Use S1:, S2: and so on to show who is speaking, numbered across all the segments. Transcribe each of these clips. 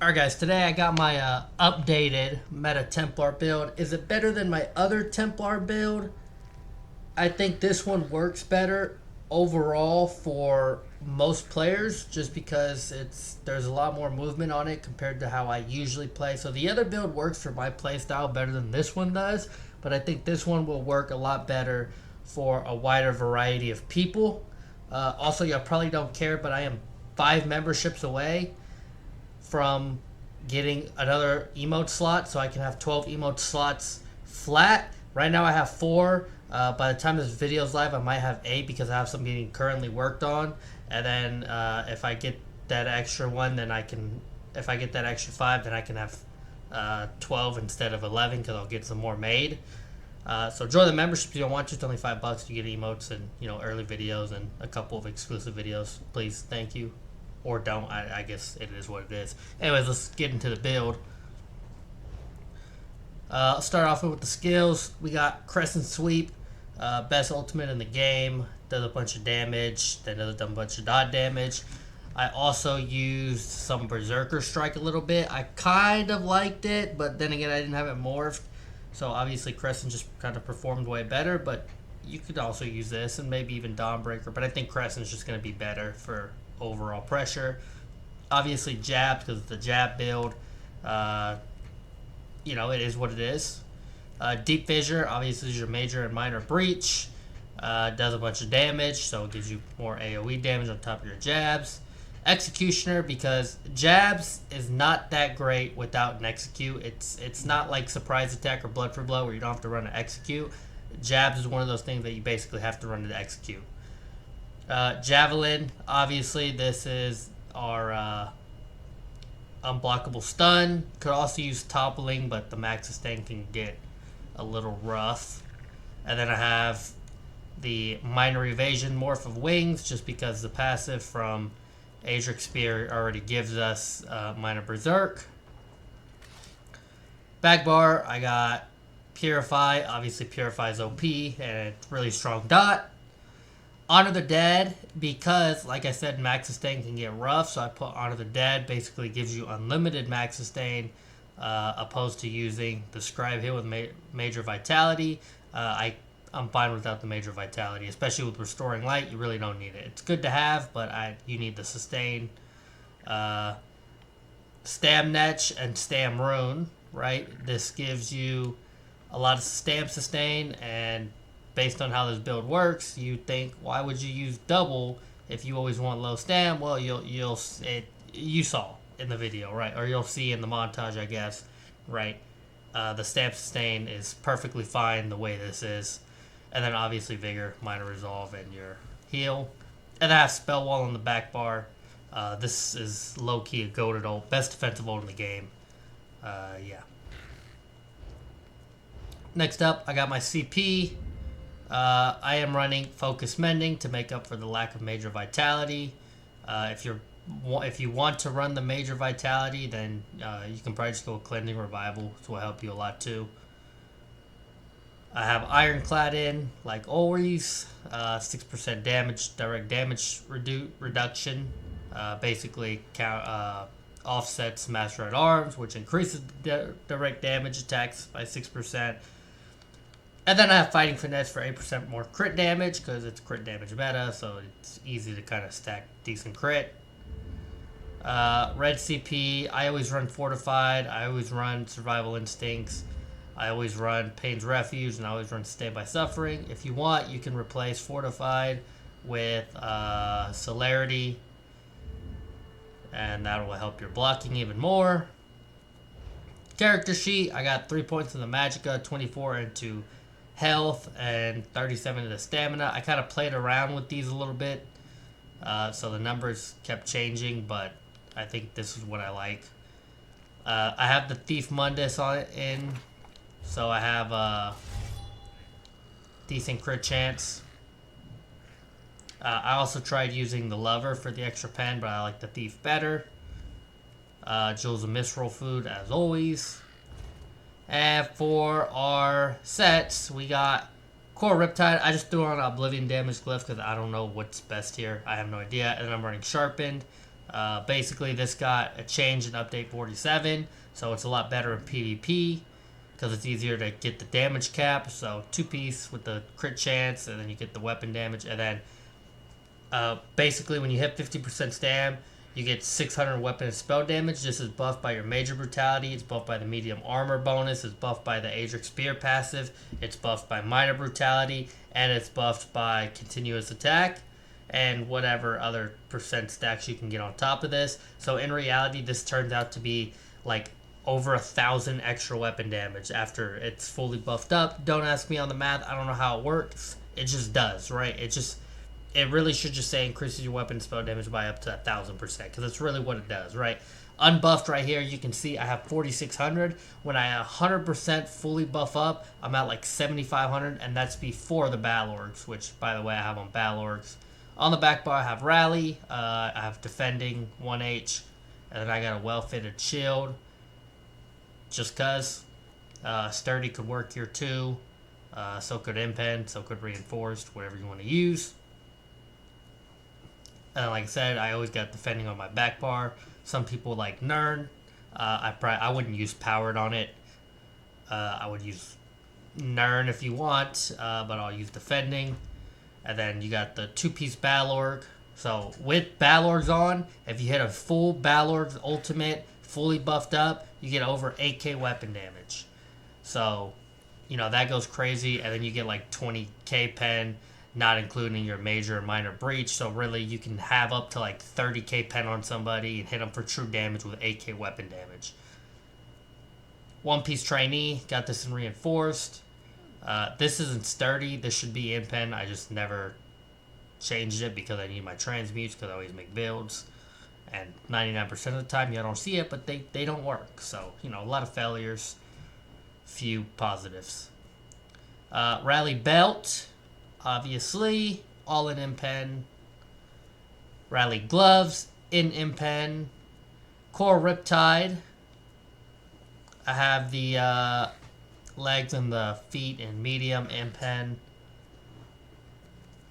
S1: Alright guys, today I got my updated Meta Templar build. Is it better than my other Templar build? I think this one works better overall for most players just because there's a lot more movement on it compared to how I usually play. So the other build works for my playstyle better than this one does, but I think this one will work a lot better for a wider variety of people. Also, y'all probably don't care, but I am 5 memberships away from getting another emote slot, so I can have 12 emote slots flat. Right now I have 4. By the time this video is live, I might have 8 because I have some getting currently worked on. And then if I get that extra one, then I can. If I get that extra 5, then I can have 12 instead of 11 because I'll get some more made. So join the membership if you don't want to. It's only $5. You get emotes and early videos and a couple of exclusive videos. Please, thank you. Or don't. I guess it is what it is. Anyways, let's get into the build. I'll start off with the skills. We got Crescent Sweep, best ultimate in the game. Does a bunch of damage. Then does a bunch of dot damage. I also used some Berserker Strike a little bit. I kind of liked it, but then again, I didn't have it morphed. So obviously, Crescent just kind of performed way better. But you could also use this and maybe even Dawnbreaker. But I think Crescent's just going to be better for overall pressure. Obviously jab because it's the jab build. It is what it is. Deep Fissure obviously is your major and minor breach. Does a bunch of damage, so it gives you more AoE damage on top of your jabs. Executioner, because jabs is not that great without an execute. It's not like surprise attack or blood for blow where you don't have to run an execute. Jabs is one of those things that you basically have to run to execute. Javelin, obviously, this is our unblockable stun. Could also use toppling, but the max sustain can get a little rough. And then I have the minor evasion morph of wings, just because the passive from Adric Spear already gives us minor berserk. Back bar, I got Purify. Obviously, Purify is OP and it's really strong dot. Honor the Dead, because, like I said, max sustain can get rough, so I put Honor the Dead. Basically gives you unlimited max sustain, opposed to using the Scribe here with Major Vitality. I'm fine without the Major Vitality, especially with Restoring Light. You really don't need it. It's good to have, but you need the sustain. Stam Netch and Stam Rune, right? This gives you a lot of Stam sustain, and based on how this build works, you think, why would you use double if you always want low stam? Well, you saw in the video, right? Or you'll see in the montage, I guess, right? The stam sustain is perfectly fine the way this is. And then obviously Vigor, Minor Resolve, and your heal. And I have Spell Wall on the back bar. This is low-key a goated ult. Best defensive ult in the game. Yeah. Next up, I got my CP. I am running Focus Mending to make up for the lack of Major Vitality. If you want to run the Major Vitality, then you can probably just go with Cleansing Revival, which will help you a lot too. I have Ironclad in, like always. 6% damage, direct damage reduction. Basically offsets Master at Arms, which increases direct damage attacks by 6%. And then I have Fighting Finesse for 8% more crit damage, because it's crit damage meta, so it's easy to kind of stack decent crit. Red CP, I always run Fortified, I always run Survival Instincts, I always run Pain's Refuge, and I always run Stay by Suffering. If you want, you can replace Fortified with Celerity, and that will help your blocking even more. Character sheet, I got 3 points in the Magicka, 24 into health, and 37 into stamina. I kind of played around with these a little bit, so the numbers kept changing, but I think this is what I like. I have the Thief Mundus on it in, so I have a decent crit chance. I also tried using the Lover for the extra pen, but I like the Thief better. Jewels of Misroll food, as always. And for our sets, we got Core Riptide. I just threw on Oblivion Damage Glyph because I don't know what's best here. I have no idea. And I'm running Sharpened. Basically, this got a change in update 47, so it's a lot better in PvP because it's easier to get the damage cap. So 2-piece with the crit chance, and then you get the weapon damage, and then basically when you hit 50% stam, you get 600 weapon and spell damage. This is buffed by your major brutality. It's buffed by the medium armor bonus. It's buffed by the Adric Spear passive. It's buffed by minor brutality, and it's buffed by continuous attack and whatever other percent stacks you can get on top of this. So in reality, this turns out to be like over 1,000 extra weapon damage after it's fully buffed up. Don't ask me on the math. I don't know how it works. It just does, right? It really should just say increases your weapon spell damage by up to 1,000%, because that's really what it does, right? Unbuffed right here, you can see I have 4,600. When I 100% fully buff up, I'm at like 7,500, and that's before the Balorgs, which, by the way, I have on Balorgs. On the back bar, I have Rally, I have Defending 1H, and then I got a well-fitted shield, just because. Sturdy could work here too, so could Impen, so could Reinforced, whatever you want to use. And like I said, I always got Defending on my back bar. Some people like Nern. I wouldn't use Powered on it. I would use Nern if you want, but I'll use Defending. And then you got the 2-piece Balorg. So with Balorgs on, if you hit a full Balorg's ultimate, fully buffed up, you get over 8k weapon damage. So, that goes crazy. And then you get like 20k pen, not including your major and minor breach. So really, you can have up to like 30k pen on somebody and hit them for true damage with 8k weapon damage. 1-piece Trainee, got this in Reinforced. This isn't Sturdy. This should be in pen. I just never changed it because I need my transmutes, because I always make builds. And 99% of the time, you don't see it, but they don't work. So, a lot of failures, few positives. Rally Belt, obviously, all in Impen. Rally Gloves, in Impen. Core Riptide. I have the legs and the feet in medium Impen.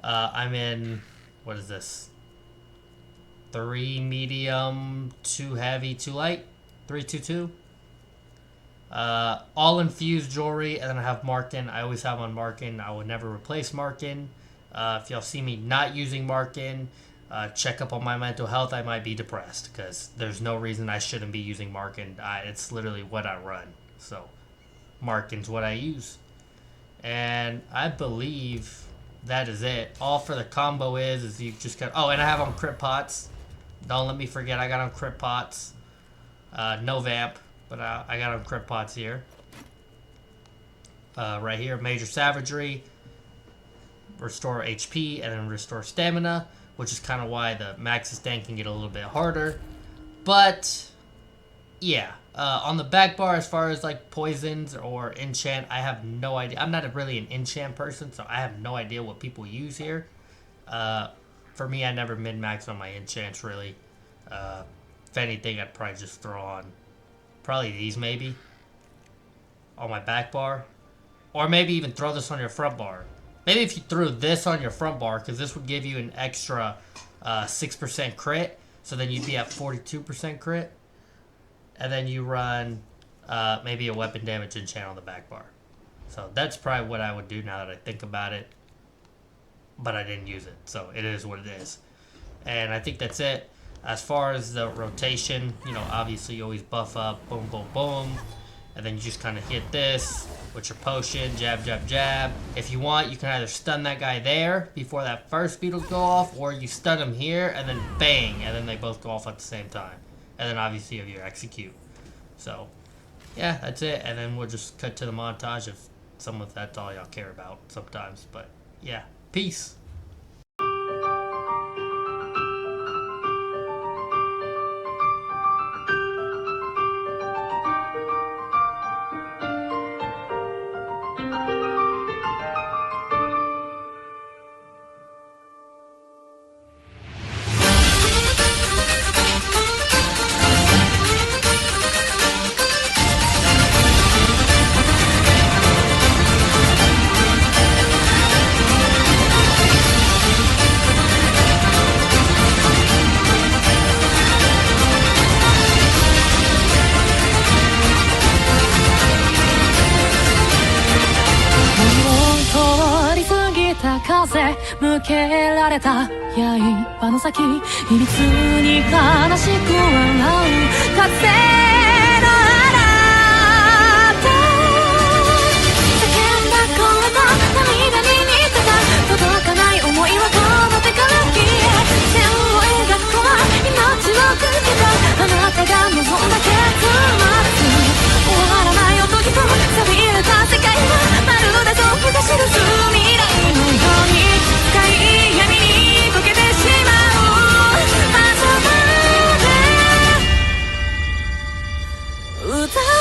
S1: I'm in, what is this? 3 medium, 2 heavy, 2 light. 3, 2, 2. All infused jewelry, and then I have Markin. I always have on Markin. I would never replace Markin. If y'all see me not using Markin, check up on my mental health. I might be depressed, because there's no reason I shouldn't be using Markin. It's literally what I run. So, Markin's what I use. And I believe that is it. All for the combo is you just got... Oh, and I have on Crit Pots. Don't let me forget, I got on Crit Pots. No Vamp, but I got on Crit Pots here. Right here, Major Savagery. Restore HP, and then restore Stamina, which is kind of why the Max Sustain can get a little bit harder. But, yeah. On the back bar, as far as like poisons or enchant, I have no idea. I'm not really an enchant person, so I have no idea what people use here. For me, I never min-max on my enchants, really. If anything, I'd probably just throw on probably these, maybe, on my back bar. Or maybe even throw this on your front bar. Maybe if you threw this on your front bar, because this would give you an extra 6% crit, so then you'd be at 42% crit. And then you run maybe a weapon damage enchant on the back bar. So that's probably what I would do now that I think about it. But I didn't use it, so it is what it is. And I think that's it. As far as the rotation, obviously you always buff up, boom, boom, boom. And then you just kind of hit this with your potion, jab, jab, jab. If you want, you can either stun that guy there before that first beetles go off, or you stun him here, and then bang, and then they both go off at the same time. And then obviously you have your execute. So, yeah, that's it. And then we'll just cut to the montage if that's all y'all care about sometimes. But, yeah, peace.
S2: 向けられた刃の先、秘密に悲しく笑う風のあなた、叫んだ声と涙に似てた、届かない想いはこの手から消え、線を描くは命をかけたあなたが望んだ結末、終わらない音と錆びれた世界はまるで僕が知る未来のように深い闇に溶けてしまう朝まで歌